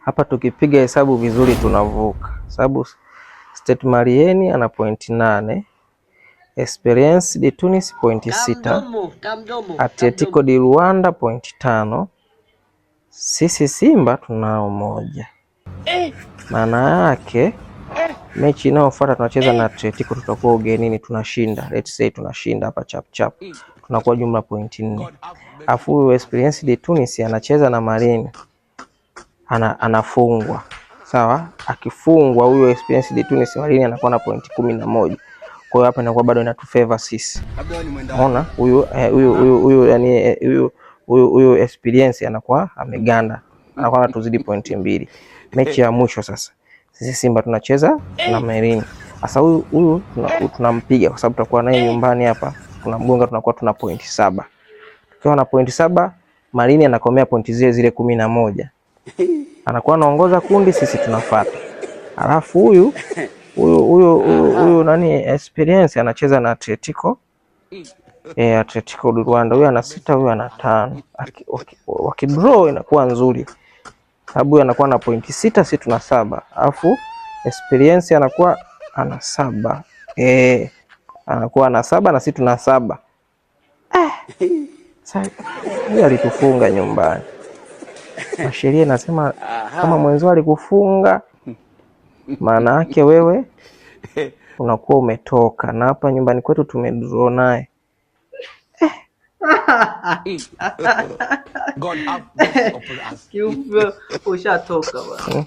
Hapa tukipiga hesabu vizuri tunavuka, sababu Stade Malien ana pointi 8, Esperance de Tunis pointi 6, Atletico de Luanda pointi 5, sisi Simba tunao 1. Maana yake mechi inayofuata tunacheza na Atletico, tutakuwa ugenini, tunashinda. Let's say tunashinda hapa chap chap, tunakuwa jumla pointi 4. Afu Esperance de Tunis anacheza na Marine, anafungwa. Sawa, akifungwa huyo Esperance de Tunis, Marine anakuwa na pointi 11. Kwa hiyo hapa inakuwa bado inatufavor sisi. Unaona, huyu Esperance anakuwa ameganda, anakuwa anatuzidi pointi 2. Mechi ya mwisho sasa sisi Simba tunacheza na Marine. Sasa huyu tunampiga kwa sababu tutakuwa naye nyumbani hapa, tunamgonga, tunakuwa tuna pointi 7. Tukiwa na pointi 7, Marine anakomea pointi zile 11. Anakuwa anaongoza kundi, sisi tunafuata. Alafu huyu nani Esperance anacheza na Atletico. Atletico de Luanda, huyu ana 6, huyu ana 5. Wakidraw inakuwa nzuri, sababu huyu anakuwa na pointi 6, sisi tuna 7. Alafu Esperance anakuwa ana 7. Anakuwa ana 7 na sisi tuna 7. Sasa huyu alitufunga nyumbani. Sheria inasema kama mwenzao alikufunga, maana yake wewe unakuwa umetoka, na hapa nyumbani kwetu tumedraw naye. Ushatoka bwana.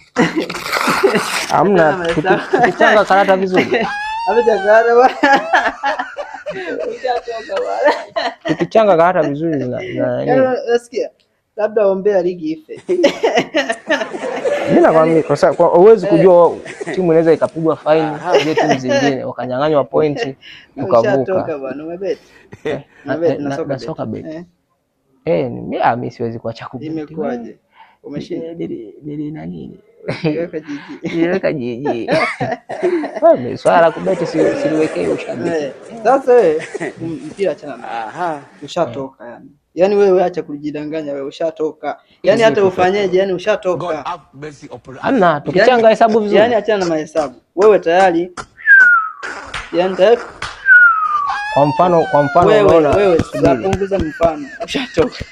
Hamna, tukichanga karata vizuri. Amechanganya bwana. Ushatoka bwana. Tukichanga karata vizuri nasikia labda ombea ligi ife. Mimi nakwambia kwa sababu huwezi kujua timu inaweza ikapigwa faini ile timu zingine wakanyang'anywa pointi ukavuka. Ushatoka bwana, umebet. Na soka bet. Mimi siwezi kuacha kubet. Imekuaje? Umeshinda? Nili nani? Niweka jiji. Wewe swala kubeti siliwekei ushabiki. Sasa wewe mpira achana na. Ushatoka yani. Yaani wewe acha kujidanganya, wewe ushatoka. Yaani hata ufanyeje, yani ushatoka. Hamna, tukichanga hesabu vizuri. Yaani achana na mahesabu. Wewe tayari. Yaani tayari. Kwa mfano wewe unaona wewe tunapunguza mfano. Ushatoka.